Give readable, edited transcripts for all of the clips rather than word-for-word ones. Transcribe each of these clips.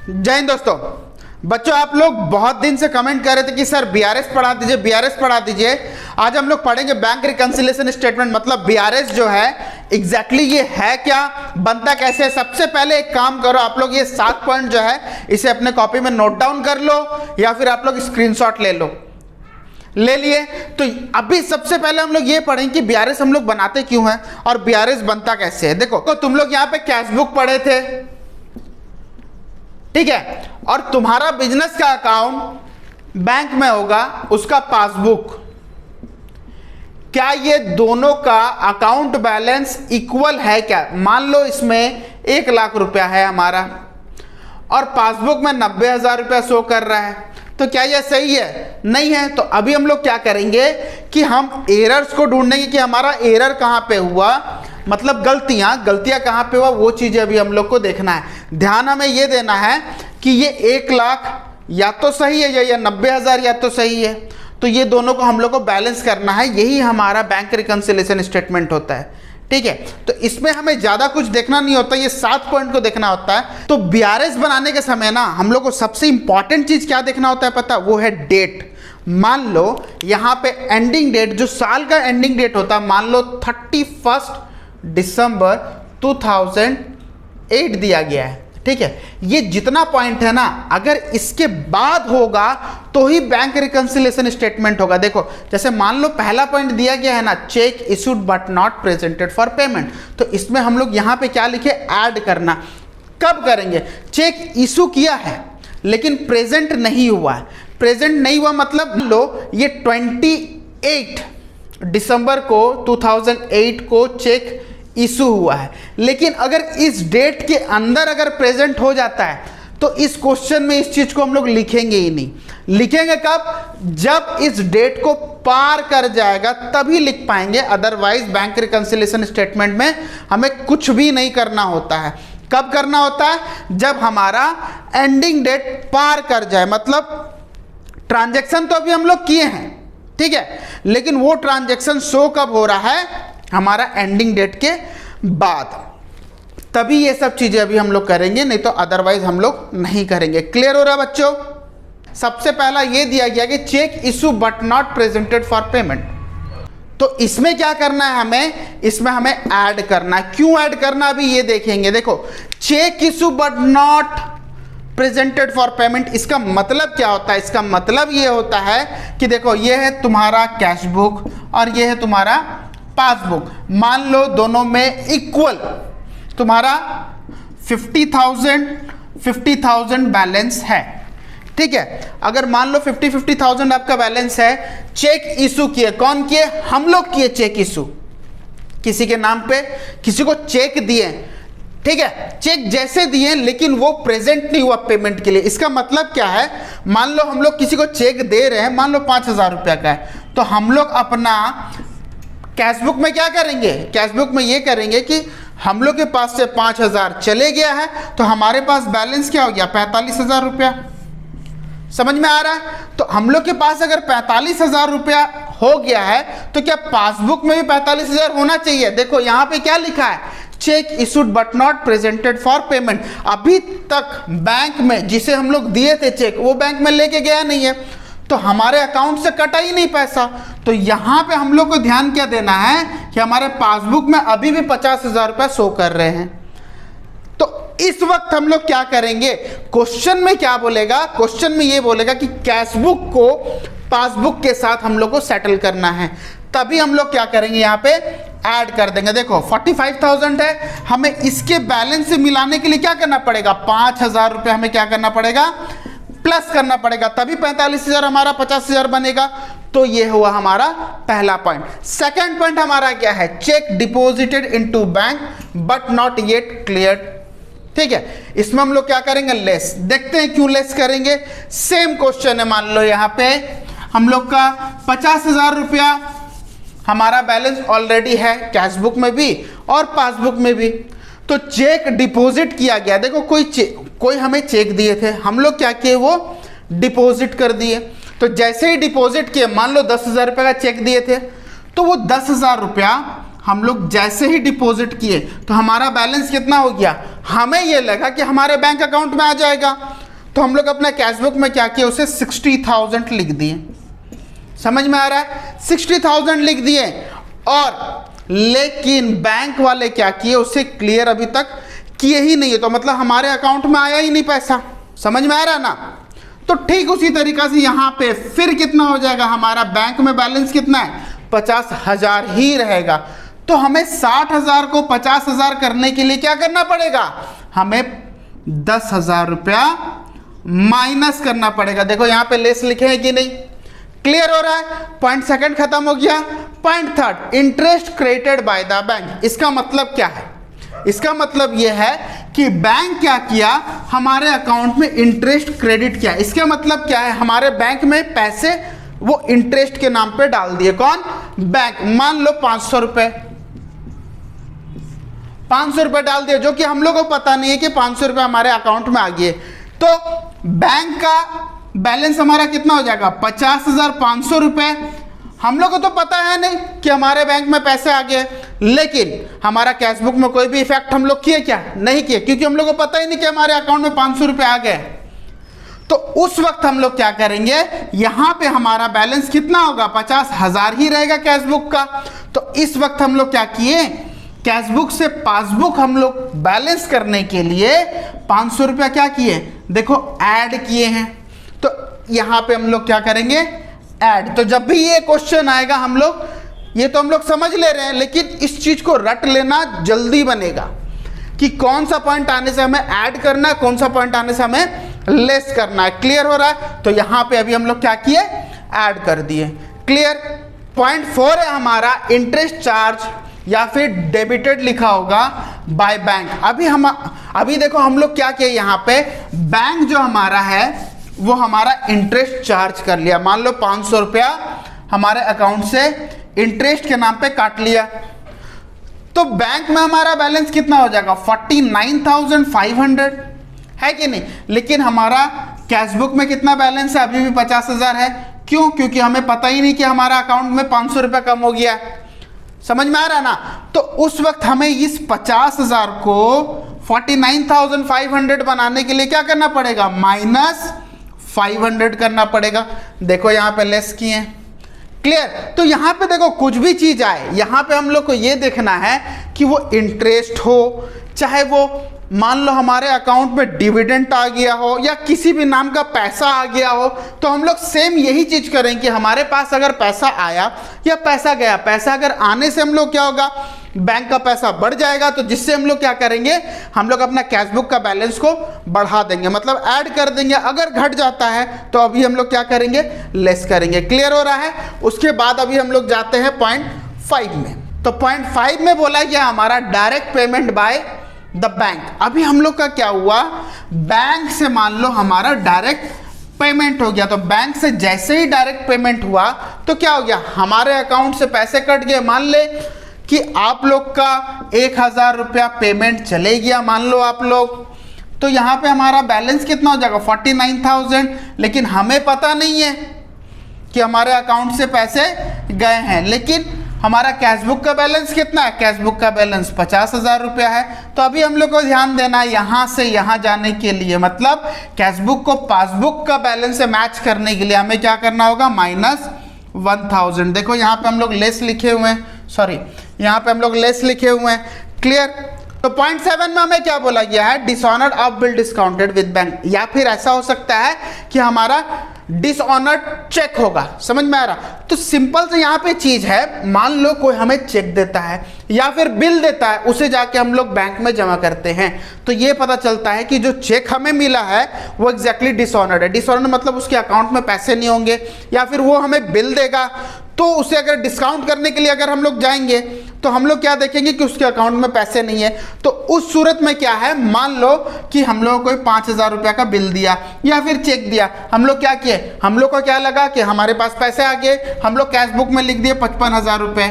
जय हिंद दोस्तों। बच्चों, आप लोग बहुत दिन से कमेंट कर रहे थे कि सर बीआरएस पढ़ा दीजिए, बीआरएस पढ़ा दीजिए। आज हम लोग पढ़ेंगे बैंक रिकंसिलिएशन स्टेटमेंट, मतलब बीआरएस जो है एग्जैक्टली ये है क्या, बनता कैसे है। सबसे पहले एक काम करो, आप लोग ये 7 पॉइंट जो है इसे अपने कॉपी में नोट डाउन कर लो या फिर आप लोग स्क्रीनशॉट ले लो। ले लिए तो अभी सबसे पहले हम लोग ये पढ़ेंगे कि बीआरएस हम लोग बनाते क्यों हैं और बीआरएस बनता कैसे है। देखो, तो तुम लोग यहाँ पे कैश बुक पढ़े थे, ठीक है, और तुम्हारा बिजनेस का अकाउंट बैंक में होगा, उसका पासबुक। क्या ये दोनों का अकाउंट बैलेंस इक्वल है क्या? मान लो इसमें 1 लाख रुपया है हमारा और पासबुक में 90,000 रुपया शो कर रहा है, तो क्या यह सही है? नहीं है। तो अभी हम लोग क्या करेंगे कि हम एरर्स को ढूंढेंगे कि हमारा एरर कहाँ पे हुआ, मतलब गलतियां कहाँ पे हुआ, वो चीज़ें अभी हम लोग को देखना है। ध्यान हमें ये देना है कि ये 1 लाख या तो सही है या 90,000 या तो सही है, तो ये दोनों को हम लोग को बैलेंस करना है। यही हमारा बैंक रिकंसिलिएशन स्टेटमेंट होता है, ठीक है। तो इसमें हमें ज़्यादा कुछ देखना नहीं होता, ये 7 पॉइंट को देखना होता है। तो बीआरएस बनाने के समय ना हम लोग को सबसे इंपॉर्टेंट चीज़ क्या देखना होता है पता? वो है डेट। मान लो यहाँ पे एंडिंग डेट, जो साल का एंडिंग डेट होता है, मान लो 31 दिसंबर 2008 दिया गया है, ठीक है। ये जितना पॉइंट है ना, अगर इसके बाद होगा तो ही बैंक रिकंसिलिएशन स्टेटमेंट होगा। देखो, जैसे मान लो पहला पॉइंट दिया गया है ना, check issued but not presented for payment, तो इसमें हम लोग यहाँ पे क्या लिखे? ऐड करना। कब करेंगे? चेक इशू किया है लेकिन प्रेजेंट नहीं हुआ है। प्रेजेंट नहीं हुआ मतलब लो ये 28 दिसंबर को 2008 को चेक इशू हुआ है, लेकिन अगर इस डेट के अंदर अगर प्रेजेंट हो जाता है तो इस क्वेश्चन में इस चीज को हम लोग लिखेंगे ही नहीं। लिखेंगे कब? जब इस डेट को पार कर जाएगा तभी लिख पाएंगे, अदरवाइज बैंक रिकंसिलिएशन स्टेटमेंट में हमें कुछ भी नहीं करना होता है। कब करना होता है? जब हमारा एंडिंग डेट पार कर जाए, मतलब ट्रांजैक्शन तो अभी हम लोग किए हैं, ठीक है, लेकिन वो ट्रांजैक्शन शो कब हो रहा है? हमारा एंडिंग डेट के बाद, तभी ये सब चीजें अभी हम लोग करेंगे, नहीं तो अदरवाइज हम लोग नहीं करेंगे। क्लियर हो रहा है बच्चों? सबसे पहला ये दिया गया कि cheque issue but not presented for payment, तो इसमें क्या करना है हमें? इसमें हमें ऐड करना है। क्यों ऐड करना अभी ये देखेंगे। देखो, cheque issue but not presented for payment, इसका मतलब क्या होता है? इसका मतलब ये होता है कि देखो, ये है तुम्हारा कैश बुक और ये है तुम्हारा पासबुक। मान लो दोनों में इक्वल तुम्हारा 50,000 बैलेंस है, ठीक है। अगर मान लो 50,000 आपका बैलेंस है, चेक इशू किए, कौन किए? हम लोग किए चेक इशू, किसी के नाम पे किसी को चेक दिए, ठीक है। चेक जैसे दिए लेकिन वो प्रेजेंट नहीं हुआ पेमेंट के लिए। इसका मतलब क्या है? मान लो हम लोग किसी को चेक दे रहे हैं, मान लो 5,000 रुपया का है, तो हम लोग अपना कैश बुक में क्या करेंगे? कैश बुक में ये करेंगे कि हम लोग के पास से 5,000 चले गया है, तो हमारे पास बैलेंस क्या हो गया? 45,000 रुपया। समझ में आ रहा है? तो हम लोग के पास अगर 45,000 रुपया हो गया है तो क्या पासबुक में भी 45,000 होना चाहिए? देखो यहाँ पे क्या लिखा है? Check issued but not presented for payment. अभी तक बैंक में जिसे हम लोग दिए थे चेक, वो बैंक में लेके गया नहीं है, तो हमारे अकाउंट से कटा ही नहीं पैसा। तो यहाँ पे हम लोग को ध्यान क्या देना है कि हमारे पासबुक में अभी भी 50,000 रुपया शो कर रहे हैं। तो इस वक्त हम लोग क्या करेंगे? क्वेश्चन में क्या बोलेगा? क्वेश्चन में ये बोलेगा कि कैश बुक को पासबुक के साथ हम लोग को सेटल करना है, तभी हम लोग क्या करेंगे? यहाँ पे ऐड कर देंगे। देखो 45,000 है, हमें इसके बैलेंस से मिलाने के लिए क्या करना पड़ेगा? 5,000 रुपया हमें क्या करना पड़ेगा? प्लस करना पड़ेगा, तभी 45,000 हमारा 50,000 बनेगा। तो ये हुआ हमारा पहला पॉइंट। सेकंड पॉइंट हमारा क्या है? Check deposited into bank but not yet cleared, ठीक है। इसमें हम लोग क्या करेंगे? लेस। देखते हैं क्यों लेस करेंगे। सेम क्वेश्चन है, मान लो यहाँ पे हम लोग का 50,000 रुपया हमारा बैलेंस ऑलरेडी है कैश बुक में भी और पासबुक में भी, तो चेक डिपॉजिट किया गया। देखो कोई हमें चेक दिए थे, हम लोग क्या किए? वो डिपॉजिट कर दिए। तो जैसे ही डिपॉजिट किए, मान लो 10,000 रुपये का चेक दिए थे, तो वो 10,000 रुपया हम लोग जैसे ही डिपॉजिट किए तो हमारा बैलेंस कितना हो गया, हमें ये लगा कि हमारे बैंक अकाउंट में आ जाएगा, तो हम लोग अपना कैशबुक में क्या किया, उसे 60,000 लिख दिए। समझ में आ रहा है, 60,000 लिख दिए। और लेकिन बैंक वाले क्या किए, उसे क्लियर अभी तक किए ही नहीं है, तो मतलब हमारे अकाउंट में आया ही नहीं पैसा। समझ में आ रहा है ना। तो ठीक उसी तरीका से यहाँ पे फिर कितना हो जाएगा, हमारा बैंक में बैलेंस कितना है, 50,000 ही रहेगा। तो हमें 60,000 को 50,000 करने के लिए क्या करना पड़ेगा, हमें 10,000 रुपया माइनस करना पड़ेगा। देखो यहाँ पे लेस लिखे हैं कि नहीं, क्लियर हो रहा है। पॉइंट सेकंड खत्म हो गया। Point third, interest credited by the bank. इसका मतलब क्या है, इसका मतलब यह है कि बैंक क्या किया, हमारे अकाउंट में इंटरेस्ट क्रेडिट किया। इसका मतलब क्या है, हमारे बैंक में पैसे वो इंटरेस्ट के नाम पे डाल दिए। कौन, बैंक। मान लो 500 रुपए, 500 रुपए डाल दिए, जो कि हम लोग को पता नहीं है कि 500 रुपए हमारे अकाउंट में आ गए। तो बैंक का बैलेंस हमारा कितना हो जाएगा, 50,500 रुपए। हम लोग को तो पता है नहीं कि हमारे बैंक में पैसे आ गए, लेकिन हमारा कैशबुक में कोई भी इफेक्ट हम लोग किए क्या, नहीं किए, क्योंकि हम लोग को पता ही नहीं कि हमारे अकाउंट में 500 रुपए आ गए। तो उस वक्त हम लोग क्या करेंगे, यहां पे हमारा बैलेंस कितना होगा, 50,000 ही रहेगा कैशबुक का। तो इस वक्त हम लोग क्या किए, कैशबुक से पासबुक हम लोग बैलेंस करने के लिए 500 रुपया क्या किए, देखो ऐड किए हैं। तो यहां पे हम लोग क्या करेंगे, ऐड। तो जब भी ये क्वेश्चन आएगा हम लोग, ये तो हम लोग समझ ले रहे हैं, लेकिन इस चीज को रट लेना जल्दी बनेगा कि कौन सा पॉइंट आने से हमें ऐड करना है, कौन सा पॉइंट आने से हमें लेस करना है। क्लियर हो रहा है। तो यहां पे अभी हम लोग क्या किए, ऐड कर दिए। क्लियर। पॉइंट 4 है हमारा इंटरेस्ट चार्ज, या फिर डेबिटेड लिखा होगा बाय बैंक। अभी देखो हम लोग क्या किए, यहां पे बैंक जो हमारा है वो हमारा इंटरेस्ट चार्ज कर लिया। मान लो 500 रुपया हमारे अकाउंट से इंटरेस्ट के नाम पे काट लिया, तो बैंक में हमारा बैलेंस कितना हो जाएगा, 49,500 है कि नहीं। लेकिन हमारा कैशबुक में कितना बैलेंस है, अभी भी 50,000 है। क्यों, क्योंकि हमें पता ही नहीं कि हमारा अकाउंट में 500 रुपया कम हो गया। समझ में आ रहा है ना। तो उस वक्त हमें इस 50,000 को 49,500 बनाने के लिए क्या करना पड़ेगा, -500 करना पड़ेगा। देखो यहाँ पे लेस किए। क्लियर। तो यहाँ पे देखो कुछ भी चीज आए, यहाँ पे हम लोग को ये देखना है कि वो इंटरेस्ट हो, चाहे वो मान लो हमारे अकाउंट में डिविडेंड आ गया हो, या किसी भी नाम का पैसा आ गया हो, तो हम लोग सेम यही चीज करें कि हमारे पास अगर पैसा आया या पैसा गया, पैसा अगर आने से हम लोग क्या होगा, बैंक का पैसा बढ़ जाएगा, तो जिससे हम लोग क्या करेंगे, हम लोग अपना कैशबुक का बैलेंस को बढ़ा देंगे, मतलब ऐड कर देंगे। अगर घट जाता है तो अभी हम लोग क्या करेंगे, लेस करेंगे। क्लियर हो रहा है। उसके बाद अभी हम लोग जाते हैं पॉइंट 5 में। तो पॉइंट 5 में बोला गया हमारा direct payment by the bank. अभी हम लोग का क्या हुआ, बैंक से मान लो हमारा डायरेक्ट पेमेंट हो गया। तो बैंक से जैसे ही डायरेक्ट पेमेंट हुआ तो क्या हो गया, हमारे अकाउंट से पैसे कट गए। मान ले कि आप लोग का 1,000 रुपया पेमेंट चले गया, मान लो आप लोग, तो यहाँ पे हमारा बैलेंस कितना हो जाएगा, 49,000। लेकिन हमें पता नहीं है कि हमारे अकाउंट से पैसे गए हैं, लेकिन हमारा कैशबुक का बैलेंस कितना है, कैशबुक का बैलेंस 50,000 रुपया है। तो अभी हम लोग को ध्यान देना है यहाँ से यहाँ जाने के लिए, मतलब कैशबुक को पासबुक का बैलेंस से मैच करने के लिए हमें क्या करना होगा, -1,000। देखो यहाँ पे हम लोग लेस लिखे हुए हैं, सॉरी यहाँ पे हम लोग लेस लिखे हुए हैं। क्लियर। तो पॉइंट 7 में हमें क्या बोला गया है, dishonoured of bill discounted with bank, या फिर ऐसा हो सकता है कि हमारा डिसऑनर्ड चेक होगा। समझ में आ रहा। तो सिंपल से यहाँ पे चीज है, मान लो कोई हमें चेक देता है या फिर बिल देता है, उसे जाके हम लोग बैंक में जमा करते हैं, तो ये पता चलता है कि जो चेक हमें मिला है वो एग्जैक्टली डिसऑनर्ड है। डिसऑनर्ड मतलब उसके अकाउंट में पैसे नहीं होंगे, या फिर वो हमें बिल देगा तो उसे अगर डिस्काउंट करने के लिए अगर हम लोग जाएंगे तो हम लोग क्या देखेंगे कि उसके अकाउंट में पैसे नहीं है। तो उस सूरत में क्या है, मान लो कि हम लोग को कोई 5,000 रुपया का बिल दिया या फिर चेक दिया, हम लोग क्या किए, हम लोग को क्या लगा कि हमारे पास पैसे आ गए, हम लोग कैशबुक में लिख दिए 55,000 रुपये,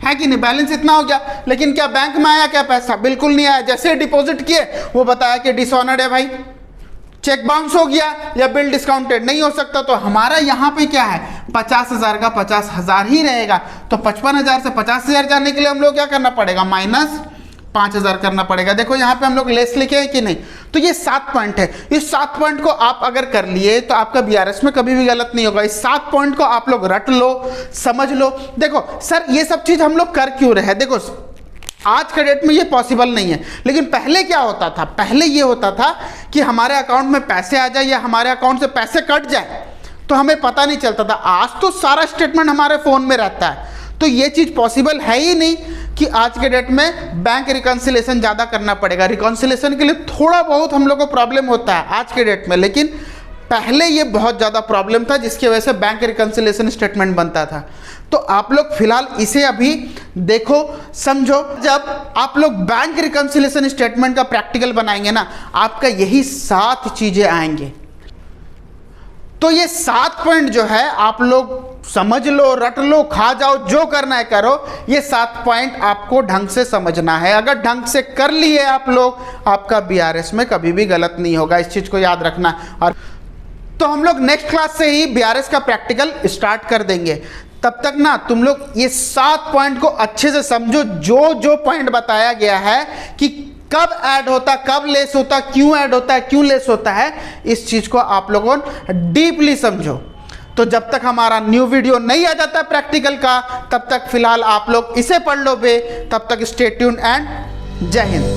है कि नहीं, बैलेंस इतना हो गया। लेकिन क्या बैंक में आया क्या पैसा, बिल्कुल नहीं आया। जैसे डिपॉजिट किए वो बताया कि डिसऑनर्ड है भाई, चेक बाउंस हो गया या बिल डिस्काउंटेड नहीं हो सकता। तो हमारा यहाँ पे क्या है, 50,000 का 50,000 ही रहेगा। तो 55,000 से 50,000 जाने के लिए हम लोग क्या करना पड़ेगा, 5000 करना पड़ेगा। देखो यहाँ पे हम लोग लेस लिखे हैं कि नहीं, तो ये 7 पॉइंट है। इस 7 पॉइंट को आप अगर कर लिए तो आपका बीआरएस में कभी भी गलत नहीं होगा। इस 7 पॉइंट को आप लोग रट लो, समझ लो। देखो सर ये सब चीज हम लोग कर क्यों रहे हैं, देखो आज के डेट में ये पॉसिबल नहीं है, लेकिन पहले क्या होता था, पहले ये होता था कि हमारे अकाउंट में पैसे आ जाए या हमारे अकाउंट से पैसे कट जाए तो हमें पता नहीं चलता था। आज तो सारा स्टेटमेंट हमारे फोन में रहता है, तो ये चीज पॉसिबल है ही नहीं कि आज के डेट में बैंक रिकॉन्सिलेशन ज़्यादा करना पड़ेगा। रिकॉन्सिलेशन के लिए थोड़ा बहुत हम लोग को प्रॉब्लम होता है आज के डेट में, लेकिन पहले ये बहुत ज़्यादा प्रॉब्लम था जिसकी वजह से बैंक रिकॉन्सिलेशन स्टेटमेंट बनता था। तो आप लोग फिलहाल इसे अभी देखो समझो, जब आप लोग बैंक रिकॉन्सिलेशन स्टेटमेंट का प्रैक्टिकल बनाएंगे ना, आपका यही 7 चीज़ें आएंगे। तो ये 7 पॉइंट जो है आप लोग समझ लो, रट लो, खा जाओ, जो करना है करो। ये 7 पॉइंट आपको ढंग से समझना है। अगर ढंग से कर लिए आप लोग, आपका बीआरएस में कभी भी गलत नहीं होगा, इस चीज को याद रखना। और तो हम लोग नेक्स्ट क्लास से ही बीआरएस का प्रैक्टिकल स्टार्ट कर देंगे। तब तक ना तुम लोग ये 7 पॉइंट को अच्छे से समझो, जो जो पॉइंट बताया गया है कि कब ऐड होता, कब लेस होता, क्यों ऐड होता है, क्यों लेस होता है, इस चीज को आप लोगों डीपली समझो। तो जब तक हमारा न्यू वीडियो नहीं आ जाता प्रैक्टिकल का, तब तक फिलहाल आप लोग इसे पढ़ लो बे। तब तक स्टे ट्यून एंड जय हिंद।